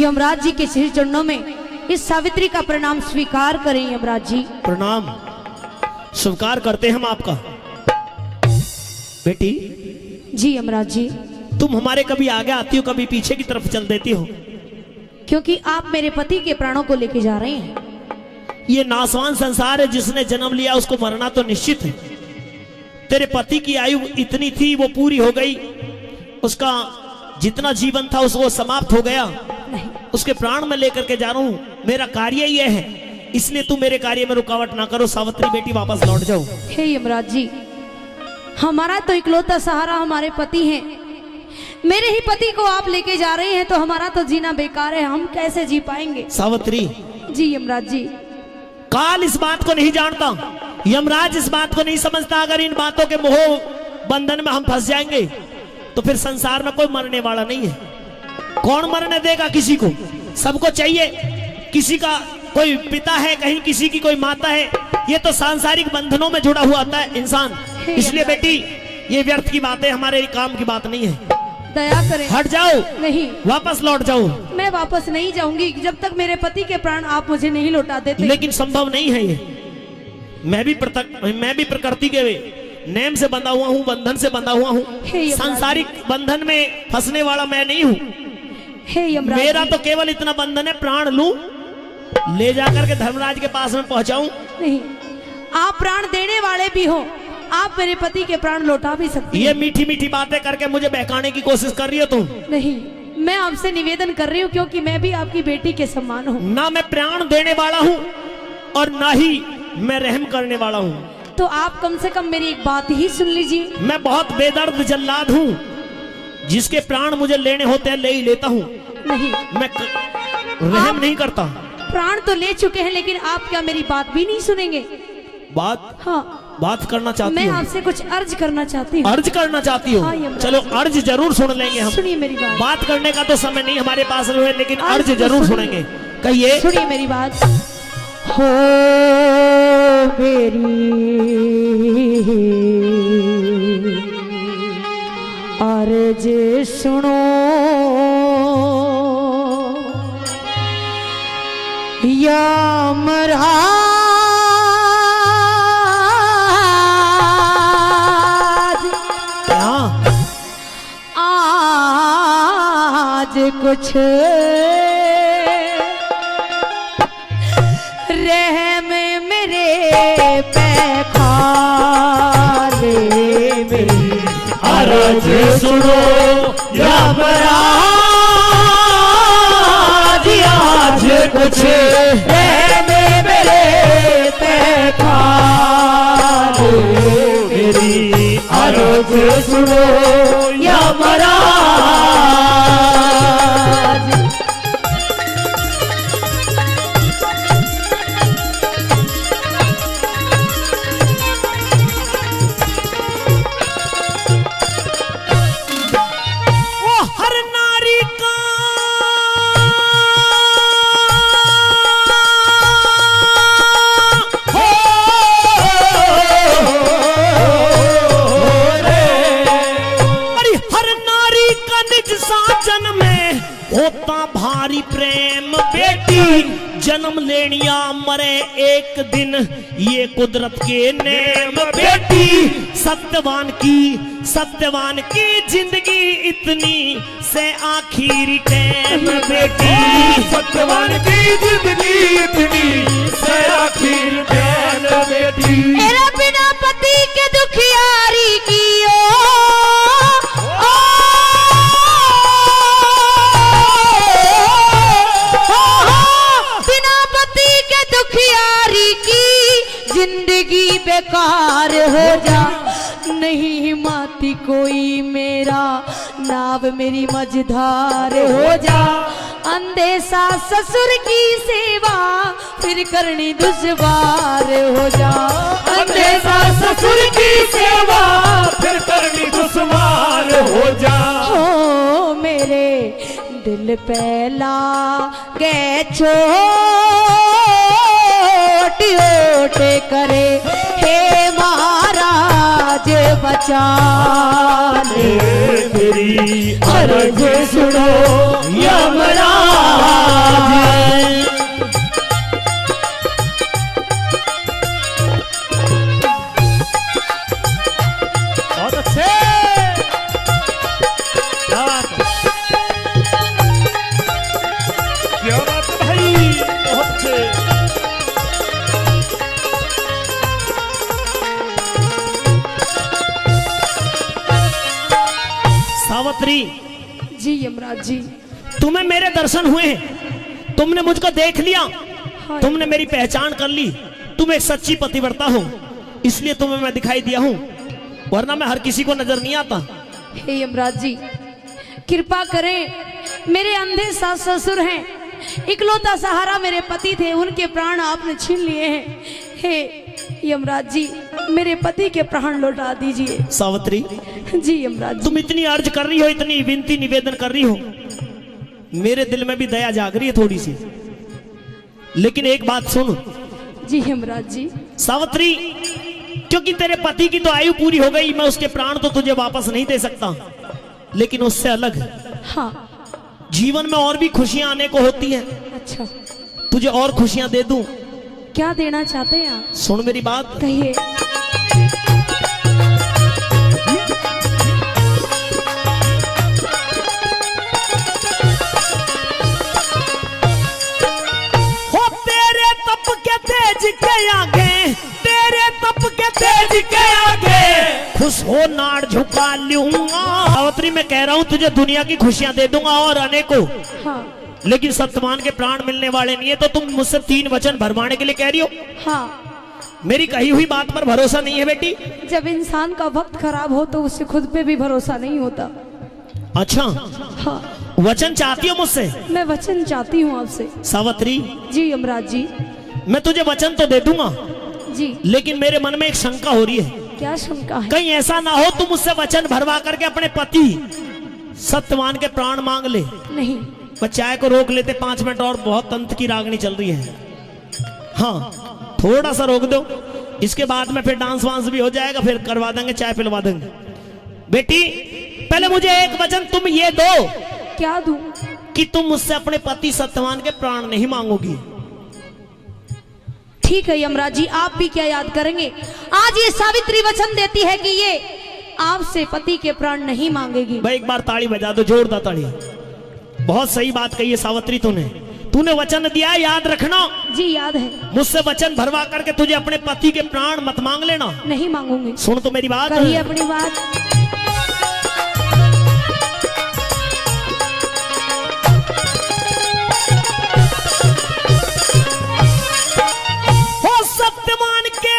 यमराज जी के श्री चरणों में इस सावित्री का प्रणाम स्वीकार करें। यमराज जी प्रणाम स्वीकार करते हैं हम आपका। बेटी जी यमराज जी, तुम हमारे कभी आगे आती हो कभी पीछे की तरफ चल देती हो, क्योंकि आप मेरे पति के प्राणों को लेके जा रहे हैं। ये नासवान संसार है, जिसने जन्म लिया उसको मरना तो निश्चित है। तेरे पति की आयु इतनी थी वो पूरी हो गई, उसका जितना जीवन था वो समाप्त हो गया। नहीं, उसके प्राण में लेकर के जा रहा हूं, मेरा कार्य यह है, इसलिए तू मेरे कार्य में रुकावट ना करो। सावित्री बेटी वापस लौट जाओ। हे यमराज जी, हमारा तो इकलौता सहारा हमारे पति हैं। मेरे ही पति को आप लेके जा रहे हैं तो हमारा तो जीना बेकार है, हम कैसे जी पाएंगे। सावित्री जी यमराज जी, काल इस बात को नहीं जानता, यमराज इस बात को नहीं समझता। अगर इन बातों के मोह बंधन में हम फंस जाएंगे तो फिर संसार में कोई मरने वाला नहीं है। कौन मरने देगा किसी को? सबको चाहिए, किसी का कोई पिता है, कहीं किसी की कोई माता है। ये तो सांसारिक बंधनों में जुड़ा हुआ होता है इंसान। इसलिए बेटी ये व्यर्थ की बात है, हमारे काम की बात नहीं है। दया करें, हट जाओ, नहीं वापस लौट जाओ। मैं वापस नहीं जाऊंगी जब तक मेरे पति के प्राण आप मुझे नहीं लौटा देते। लेकिन संभव नहीं है ये। मैं भी प्रकृति के नेम से बंधा हुआ हूँ, बंधन से बंधा हुआ हूँ। सांसारिक बंधन में फंसने वाला मैं नहीं हूँ। हे यमराज, मेरा तो केवल इतना बंधन है, प्राण लूं, ले जाकर के धर्मराज के पास में पहुंचाऊं। नहीं, आप प्राण देने वाले भी हो, आप मेरे पति के प्राण लौटा भी सकती हैं। ये मीठी मीठी बातें करके मुझे बहकाने की कोशिश कर रही हो तुम। नहीं, मैं आपसे निवेदन कर रही हूँ क्योंकि मैं भी आपकी बेटी के समान हूँ। ना मैं प्राण देने वाला हूँ और ना ही मैं रहम करने वाला हूँ। तो आप कम से कम मेरी एक बात ही सुन लीजिए। मैं बहुत बेदर्द जल्लाद हूँ, जिसके प्राण मुझे लेने होते हैं ले ही लेता हूँ। नहीं, मैं रहम नहीं करता। प्राण तो ले चुके हैं, लेकिन आप क्या मेरी बात भी नहीं सुनेंगे? बात? हाँ, बात करना चाहती मैं हूँ। आपसे कुछ अर्ज करना चाहती हूँ। अर्ज करना चाहती हूँ? हाँ, यमराज। चलो अर्ज जरूर सुन लेंगे हम। सुनिए मेरी बात। बात करने का तो समय नहीं हमारे पास है, लेकिन अर्ज तो जरूर सुनिए। सुनेंगे। कहिए। सुनिए मेरी बात। हो मेरी अर्ज सुनो, यमराज आज कुछ रहम मेरे पे खाले मेरी अर्ज सुनो यमराज, आज कुछ रहम मेरे पे खाले मेरी अर्ज सुनो यमराज। भारी प्रेम बेटी जन्म लेनिया मरे एक दिन, ये कुदरत के नेम बेटी। सत्यवान की जिंदगी इतनी से आखिरी टाइम बेटी। सत्यवान की जिंदगी इतनी से आखिरी टाइम बेटी। मेरा बिना पति के दुखियारी की जिंदगी बेकार हो जा, नहीं माती कोई मेरा नाव मेरी मझधार हो जा। अंदेशा ससुर की सेवा फिर करनी दुश्वार हो जा। अंदेशा ससुर की सेवा फिर करनी दुश्वार हो जा। हो मेरे दिल पहला गे छोट करे, हे महाराज बचा ले मेरी अर्ज सुनो यमराज। सावित्री, जी यमराज जी। तुम्हें मेरे दर्शन हुए हैं, तुमने मुझको देख लिया, हाँ, तुमने मेरी पहचान कर ली, तुम एक सच्ची पतिव्रता हो, इसलिए तुम्हें मैं दिखाई दिया हूं, वरना मैं हर किसी को नजर नहीं आता। हे यमराज जी, कृपा करें, मेरे अंधे सास ससुर हैं, इकलौता सहारा मेरे पति थे, उनके प्राण आपने छीन लिए हैं। हे यमराज जी, मेरे पति के प्राण लौटा दीजिए। सावित्री, जी यमराज जी। तुम इतनी अर्ज कर रही हो, इतनी विनती निवेदन कर रही हो, मेरे दिल में भी दया जाग रही है थोड़ी सी, लेकिन एक बात सुन। जी यमराज जी। सावित्री, क्योंकि तेरे पति की तो आयु पूरी हो गई, मैं उसके प्राण तो तुझे वापस नहीं दे सकता, लेकिन उससे अलग हाँ। जीवन में और भी खुशियां आने को होती हैं। अच्छा, तुझे और खुशियां दे दूं? क्या देना चाहते हैं आप? सुन मेरी बात। कहिए। हो तेरे तप के तेज के आगे, तेरे तप के तेज के आगे खुश हो नाड़ झुका लूंगा। सावित्री, मैं कह रहा हूं तुझे दुनिया की खुशियां दे दूंगा और अनेकों, हाँ लेकिन सत्यवान के प्राण मिलने वाले नहीं है। तो तुम मुझसे 3 वचन भरवाने के लिए कह रही हो? हाँ। मेरी कही हुई बात पर भरोसा नहीं है बेटी? जब इंसान का वक्त खराब हो तो उससे खुद पे भी भरोसा नहीं होता। अच्छा, हाँ, वचन चाहती हो मुझसे? मैं वचन चाहती हूँ आपसे। सावित्री, जी यमराज जी। मैं तुझे वचन तो दे दूंगा, जी। लेकिन मेरे मन में एक शंका हो रही है। क्या शंका है? कहीं ऐसा ना हो तुम मुझसे वचन भरवा करके अपने पति सत्यवान के प्राण मांग ले। नहीं। मैं चाय को रोक लेते 5 मिनट और, बहुत तंत्र की रागनी चल रही है। हाँ, थोड़ा सा रोक दो, इसके बाद में फिर डांस वांस भी हो जाएगा, फिर करवा देंगे, चाय पिलवा देंगे। बेटी, पहले मुझे एक वचन तुम ये दो। क्या दूं? कि तुम मुझसे अपने पति सत्यवान के प्राण नहीं मांगोगी। ठीक है यमराज जी, आप भी क्या याद करेंगे। आज ये सावित्री वचन देती है कि ये आपसे पति के प्राण नहीं मांगेगी। भाई एक बार ताड़ी बजा दो, जोरदार ताड़ी। बहुत सही बात कही है सावित्री, तूने वचन दिया है, याद रखना। जी याद है। मुझसे वचन भरवा करके तुझे अपने पति के प्राण मत मांग लेना। नहीं मांगूंगी। सुन तो मेरी बात। कहिए अपनी बात। सत्यवान के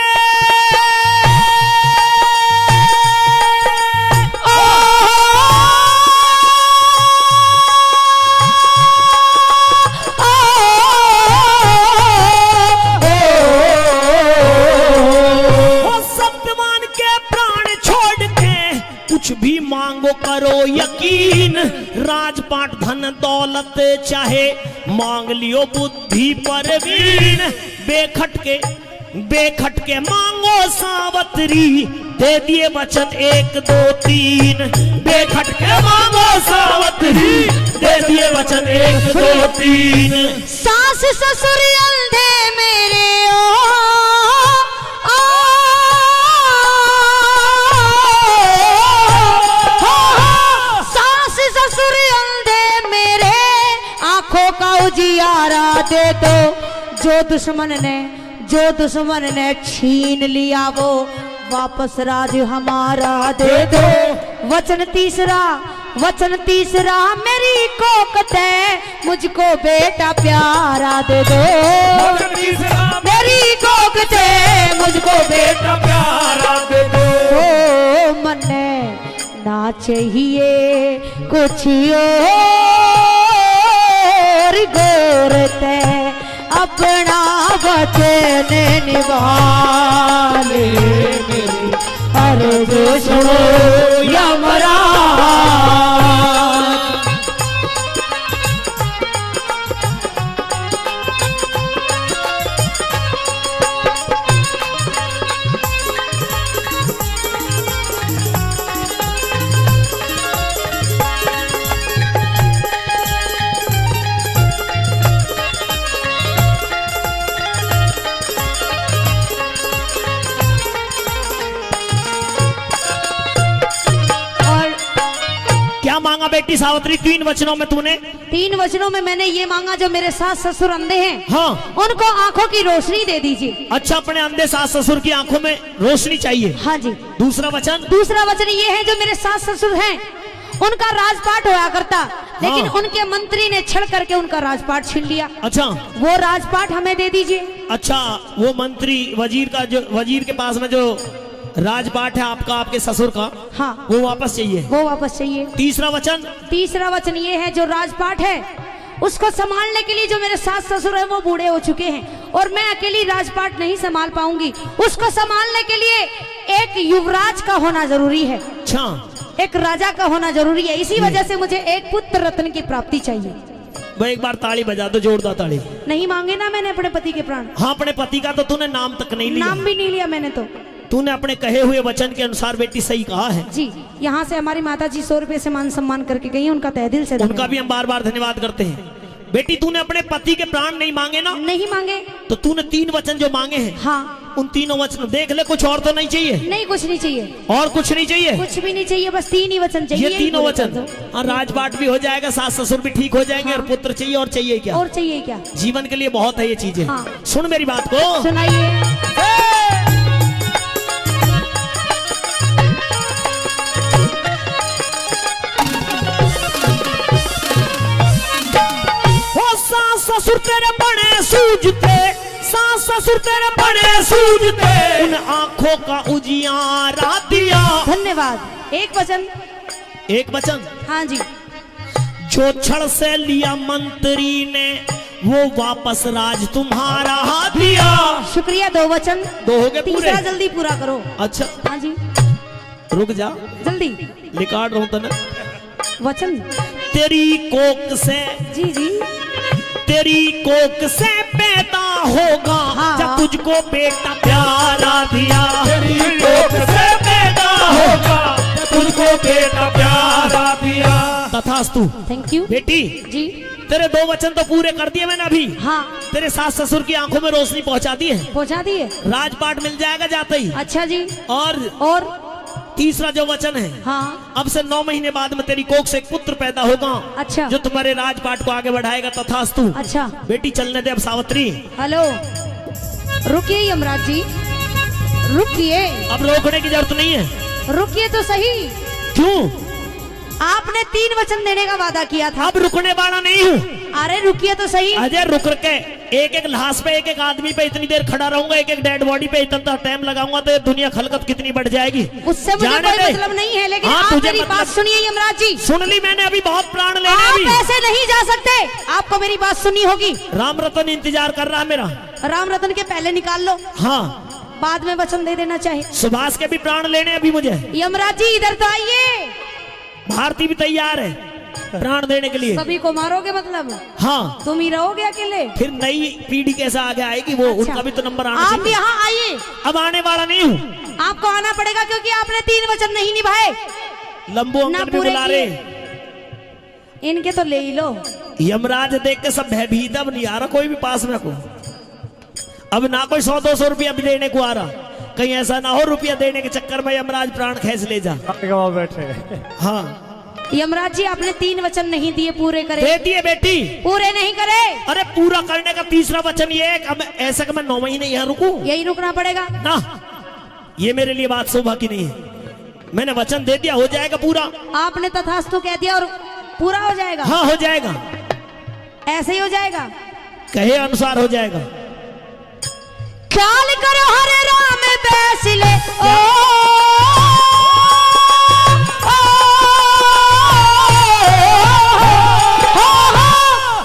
सत्यवान के प्राण छोड़ के कुछ भी मांगो करो यकीन, राजपाट धन दौलत चाहे मांग लियो बुद्धि परवीन। बेखटके मांगो सावित्री, दे दिए वचन 1 2 3। बेखटके मांगो सावित्री, दे दिए वचन 1 2 3। सास ससुर अंधे मेरे सास ससुर अंधे मेरे, आंखों का उजियारा दे दो। जो दुश्मन ने छीन लिया वो वापस राज हमारा दे दो। वचन तीसरा मेरी कोकते, मुझको बेटा प्यारा दे दो। मेरी कोकते, मुझको बेटा प्यारा दे दो। ओ मने ना चाहिए कुछ और, गोरते अपना वचन निभा ले। मेरी अर्ज सुनो यमराज। मांगा बेटी सावित्री 3 वचनों में तूने? 3 वचनों में मैंने ये मांगा, जो मेरे सास ससुर अंधे हैं, हाँ, उनको आंखों की रोशनी दे दीजिए। अच्छा, अपने अंधे सास ससुर की आंखों में रोशनी चाहिए। हाँ जी। दूसरा वचन? दूसरा वचन ये है, जो मेरे सास ससुर हैं उनका राजपाट होया करता, लेकिन हाँ। उनके मंत्री ने छड़ करके उनका राजपाट छीन लिया। अच्छा वो राजपाट हमें दे दीजिए। अच्छा, वो मंत्री वजीर का जो वजीर के पास में जो राजपाट है आपका, आपके ससुर का, हाँ, वो वापस चाहिए। वो वापस चाहिए। तीसरा वचन, तीसरा वचन ये है, जो राजपाट है उसको संभालने के लिए जो मेरे सास ससुर हैं वो बूढ़े हो चुके हैं और मैं अकेली राजपाट नहीं संभाल पाऊंगी। उसको संभालने के लिए एक युवराज का होना जरूरी है, अच्छा एक राजा का होना जरूरी है। इसी वजह से मुझे एक पुत्र रत्न की प्राप्ति चाहिए। भाई एक बार ताली बजा दो, जोरदार ताली। नहीं मांगे ना मैंने अपने पति के प्राण। हाँ, अपने पति का तो तूने नाम तक नहीं लिया, नाम भी नहीं लिया मैंने तो। तूने अपने कहे हुए वचन के अनुसार बेटी सही कहा है जी। यहाँ से हमारी माता जी 100 रुपए से मान सम्मान करके गई हैं, उनका तहे दिल से उनका भी हम बार बार धन्यवाद करते हैं। बेटी तूने अपने पति के प्राण नहीं मांगे ना, नहीं मांगे। तो तूने 3 वचन जो मांगे हैं, हाँ, उन तीनों वचन देख ले, कुछ और तो नहीं चाहिए। नहीं कुछ नहीं चाहिए, और कुछ नहीं चाहिए, कुछ भी नहीं चाहिए, बस 3 ही वचन चाहिए। ये तीनों पूरे कर वचन। दो। हाँ, राजपाट भी हो जाएगा, सास ससुर भी ठीक हो जाएंगे, हाँ। और पुत्र चाहिए, और चाहिए क्या? और चाहिए क्या? जीवन के लिए बहुत है ये चीजें। हाँ। सुन मेरी बात को, सुनाइए। सास ससुर तेरे बड़े सूझते, सास ससुर तेरे बड़े सूझते, उन आंखों का उजियारा दिया। धन्यवाद। एक वचन। एक वचन, हाँ जी। जो छड़ से लिया मंत्री ने, वो वापस राज तुम्हारा दिया। शुक्रिया। 2 वचन। 2 हो गए पूरे। तीसरा जल्दी पूरा करो। अच्छा हाँ जी, रुक जा, जल्दी निकाल रहा हूं तने। वचन। तेरी कोक से, जी जी। तेरी कोक से पैदा होगा, हाँ। जब तुझको बेटा प्यारा दिया। तेरी कोक से पैदा होगा, जब तुझको बेटा प्यारा दिया। तथास्तु। थैंक यू बेटी, जी। तेरे 2 वचन तो पूरे कर दिए मैंने अभी। हाँ, तेरे सास ससुर की आंखों में रोशनी पहुंचा दी है, पहुंचा दिए। राजपाट मिल जाएगा जाते ही। अच्छा जी। और तीसरा जो वचन है, हाँ। अब से 9 महीने बाद में तेरी कोख से एक पुत्र पैदा होगा, अच्छा। जो तुम्हारे राजपाट को आगे बढ़ाएगा। तथास्तु। अच्छा। बेटी चलने दे अब सावित्री। हेलो, रुकिए यमराज जी, रुकिए। अब रोकने की जरूरत नहीं है। रुकिए तो सही। क्यों? आपने 3 वचन देने का वादा किया था। अब रुकने वाला नहीं हूँ। अरे रुकिए तो सही। अजय रुक के एक एक लाश पे, एक एक आदमी पे इतनी देर खड़ा रहूंगा, एक एक डेड बॉडी पे इतना टाइम लगाऊंगा, तो ये दुनिया खलकत कितनी बढ़ जाएगी। उससे मुझे जाने कोई दे। मतलब नहीं है, लेकिन हाँ, आप तुझे मेरी मतलब- बात सुनिए यमराज जी। सुन ली मैंने, अभी बहुत प्राण लेने आप अभी। ऐसे नहीं जा सकते, आपको मेरी बात सुननी होगी। राम रतन इंतजार कर रहा है मेरा। राम रतन के पहले निकाल लो, हाँ, बाद में वचन दे देना चाहिए। सुभाष के भी प्राण लेने अभी मुझे। यमराज जी इधर तो आइए। भारती भी तैयार है प्राण देने के लिए। सभी को मारोगे मतलब? हाँ, तुम ही रहोगे अकेले? फिर नई पीढ़ी कैसे आगे आएगी, वो अच्छा। उनका भी तो नंबर आना आप चाहिए। यहाँ आइए। अब आने वाला नहीं हूँ। आपको आना पड़ेगा क्योंकि आपने 3 वचन नहीं निभाए। लंबू ना अंकल भी पूरे बुला रहे। इनके तो ले ही लो। यमराज देख के सब भयभीत, अब नहीं आ रहा कोई भी पास में को। अब ना कोई 100-200 रुपया भी देने को आ रहा, कहीं ऐसा ना हो रुपया देने के चक्कर में यमराज प्राण खींच ले जा। बैठे। हाँ, यमराज जी आपने 3 वचन नहीं दिए, पूरे करे? दे दिए बेटी। पूरे नहीं करे? अरे पूरा करने का तीसरा वचन ये है कि अब ऐसा कि मैं 9 महीने यहाँ रुकूं यही रुकना पड़ेगा ना, ये मेरे लिए बात शोभा की नहीं है। मैंने वचन दे दिया, हो जाएगा पूरा। आपने तथास्तु कह दिया और पूरा हो जाएगा? हाँ, हो जाएगा, ऐसे ही हो जाएगा। कहे अनुसार हो जाएगा। ख्याल करो हरे राम बैसले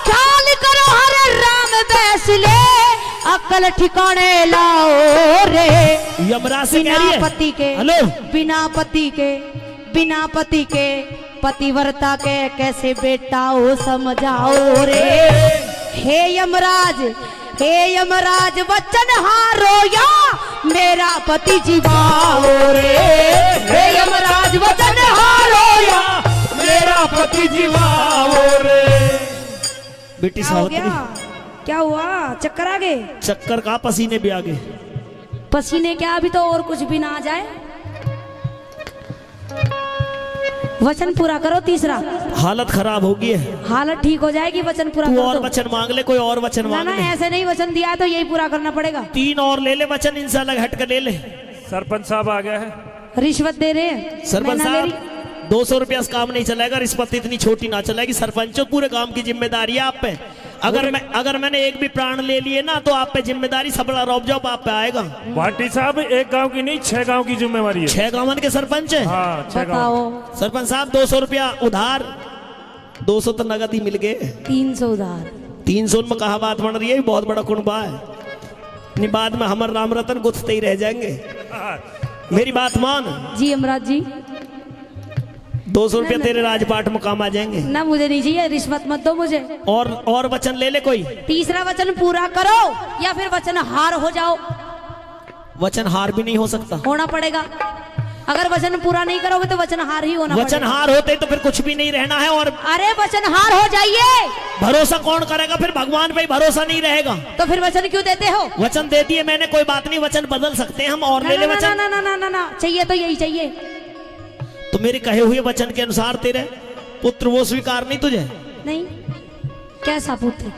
ख्याल करो हरे राम बैसले, अकल ठिकाने लाओ रे। यमराज से कह रही बिना है, पति के, हेलो, बिना पति के, बिना पति के पतिव्रता के कैसे बेटा हो समझाओ रे। हे यमराज, हे यमराज वचन हारो या मेरा पति जीवाओ रे। हे यमराज वचन हारो या मेरा पति जीवाओ रे। बेटी क्या हो गया? सावित्री, क्या हुआ? चक्कर आ गए? चक्कर का, पसीने भी आ गए। पसीने क्या? अभी तो और कुछ भी ना आ जाए। वचन पूरा करो। तीसरा, हालत खराब हो गई है। हालत ठीक हो जाएगी, वचन पूरा तू कर और दो। वचन मांग ले, कोई और वचन ना मांग ना, ले। ऐसे नहीं वचन दिया है तो यही पूरा करना पड़ेगा। 3 और ले ले वचन, इनसे अलग हट कर ले ले। सरपंच साहब आ गए हैं। रिश्वत दे रहे हैं? सरपंच मैं ना ले साहब, रही। 200 रुपया से काम नहीं चलेगा, रिश्वत इतनी छोटी ना चलेगी। सरपंचों, पूरे गांव की जिम्मेदारी है आप पे। अगर मैंने एक भी प्राण ले लिए ना तो आप पे जिम्मेदारी सबला रौब जॉब आप पे आएगा। भाटी साहब, एक गांव की नहीं 6 गांव की जिम्मेवारी है। 6 गांवन के सरपंच है। हाँ, 6 गांव। बताओ। सरपंच साहब 200 रुपया उधार, 200 तो नगद ही मिल गए, 300 उधार। 300 में कहा बात बन रही है, बहुत बड़ा कुनबा है। नहीं बाद में हमारे राम रतन गुथते ही रह जाएंगे। मेरी बात मान, जी यमराज जी। 200 रुपया तेरे राजपाट में काम आ जाएंगे। ना मुझे नहीं चाहिए, रिश्वत मत दो मुझे। और वचन ले ले कोई। तीसरा वचन पूरा करो या फिर वचन हार हो जाओ। वचन हार भी नहीं हो सकता। होना पड़ेगा। अगर वचन पूरा नहीं करोगे तो वचन हार ही होना वचन पड़ेगा। हार होते तो फिर कुछ भी नहीं रहना है। और अरे वचन हार हो जाइए। भरोसा कौन करेगा फिर? भगवान पे ही भरोसा नहीं रहेगा। तो फिर वचन क्यों देते हो? वचन दे दिए मैंने, कोई बात नहीं, वचन बदल सकते हैं हम। और ले ले ना वचन। ना ना ना ना ना, चाहिए तो यही चाहिए। तो मेरे कहे हुए वचन के अनुसार तेरे पुत्र वो स्वीकार नहीं तुझे? नहीं। कैसा पुत्र?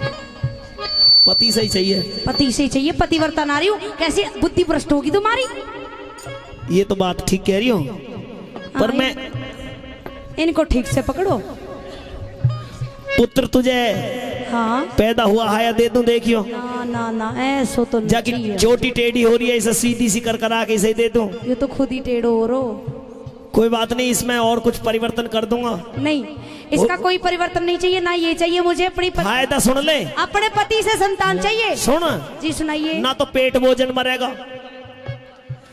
पति से ही चाहिए। पति से चाहिए। पतिव्रता नारी हूँ, कैसी बुद्धि भ्रष्ट होगी तुम्हारी? ये तो बात ठीक कह रही हो, पर हाँ, मैं इनको ठीक से पकड़ो। पुत्र तुझे हाँ। पैदा हुआ है या दे दूं? देखियो, ना ना ना, ऐसो तो नहीं जाके चाहिए। चोटी टेढ़ी हो रही है, इसे सीधी सी कर करा के इसे दे दूं? ये तो खुद ही टेढ़ो हो रो। कोई बात नहीं, इसमें और कुछ परिवर्तन कर दूंगा। नहीं, इसका कोई परिवर्तन नहीं चाहिए। ना ये चाहिए मुझे फायदा सुन ले। अपने पति से संतान चाहिए। सुन जी सुनाइए। ना तो पेट भोजन मरेगा,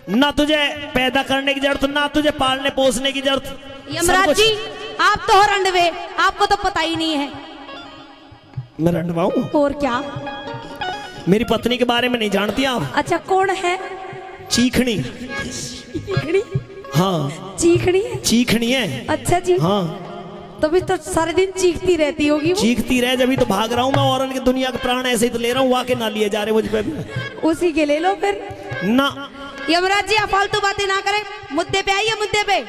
ना तुझे पैदा करने की जरूरत, ना तुझे पालने पोसने की जरूरत। सब यमराज कुछ- जी, आप तो हो रंडवे, आपको तो पता ही नहीं है। मैं रंडवाऊं? और क्या? मेरी पत्नी के बारे में नहीं जानती आप? अच्छा, कौन है? चीखनी। चीखनी? हाँ, चीखनी है। चीखनी है। अच्छा जी। हाँ, तभी तो सारे दिन चीखती रहती होगी वो। चीखती रहे, जब ही तो भाग रहा हूं मैं। और उनकी दुनिया के प्राण ऐसे ही तो ले रहा हूँ, वाके ना लिए जा रहे मुझ पे भी। उसी के ले लो फिर। ना यमराज जी, आप फालतू बातें ना करें, मुद्दे पे आइए। मुद्दे पे।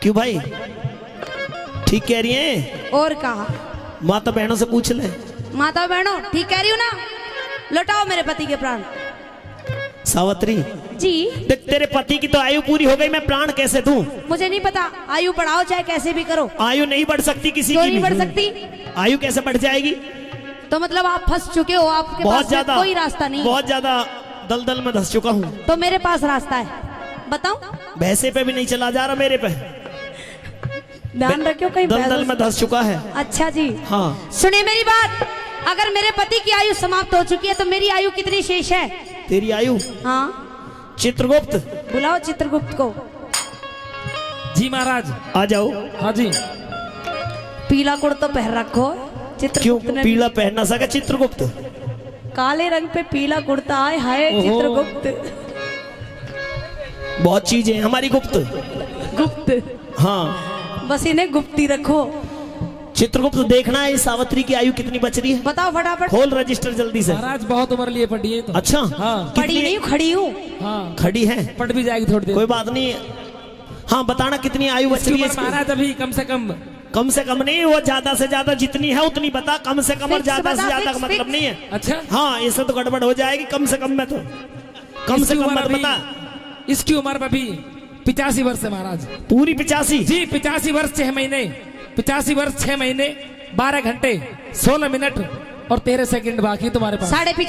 क्यों भाई, ठीक कह रही हैं? और कहा? माता बहनों से पूछ ले। माता बहनों, ठीक कह रही हूँ ना? लौटाओ मेरे पति के प्राण। सावित्री जी। देख, तेरे पति की तो आयु पूरी हो गई, मैं प्राण कैसे दूं? मुझे नहीं पता, आयु बढ़ाओ चाहे कैसे भी करो। आयु नहीं बढ़ सकती किसी क्यों की नहीं भी। बढ़ सकती? आयु कैसे बढ़ जाएगी? तो मतलब आप फंस चुके हो, आपके बहुत पास में ज्यादा, कोई रास्ता नहीं। बहुत ज्यादा दलदल में धंस चुका हूँ। तो मेरे पास रास्ता है, बताओ। भैंसे पे भी नहीं चला जा रहा, मेरे पे ध्यान रखियो कहीं दलदल भैंस- में धंस चुका है। अच्छा जी। हाँ, सुनिए मेरी बात, अगर मेरे पति की आयु समाप्त हो चुकी है तो मेरी आयु कितनी शेष है? तेरी आयु? हाँ, चित्रगुप्त, बुलाओ चित्रगुप्त को। जी महाराज। आ जाओ। हाँ जी। पीला कुर्ता पहन रखो। क्यों चित्रगुप्त ने पीला पहन ना सका चित्रगुप्त? काले रंग पे पीला कुर्ता आए हाय चित्रगुप्त। बहुत चीजें हैं हमारी गुप्त। गुप्त, हाँ, बस इन्हें गुप्ती रखो। चित्रगुप्त देखना है इस सावित्री की आयु कितनी बच रही है। बताओ फटाफट। खोल रजिस्टर जल्दी से। महाराज बहुत उम्र लिए पड़ी है तो। अच्छा, हाँ। पड़ी कितनी नहीं हूँ, खड़ी हूँ। हाँ, खड़ी है? पट भी जाएगी थोड़ी देर। कोई बात नहीं। हाँ, बताना कितनी आयु बच इसकी रही है उम्र इसकी? महाराज अभी कम से कम नहीं, वो ज्यादा से ज्यादा जितनी है उतनी बता। कम से कम और Fix ज्यादा से बता, ज्यादा का fix, मतलब fix। नहीं है। अच्छा। हाँ, इससे तो गड़बड़ हो जाएगी। कम से कम में तो कम से इसकी कम उम्र मत अभी- बता। इसकी उम्र अभी 85 वर्ष है महाराज। पूरी 85? जी, 85 वर्ष 6 महीने, 85 वर्ष 6 महीने 12 घंटे 16 मिनट और 13 सेकंड बाकी तुम्हारे पास। 85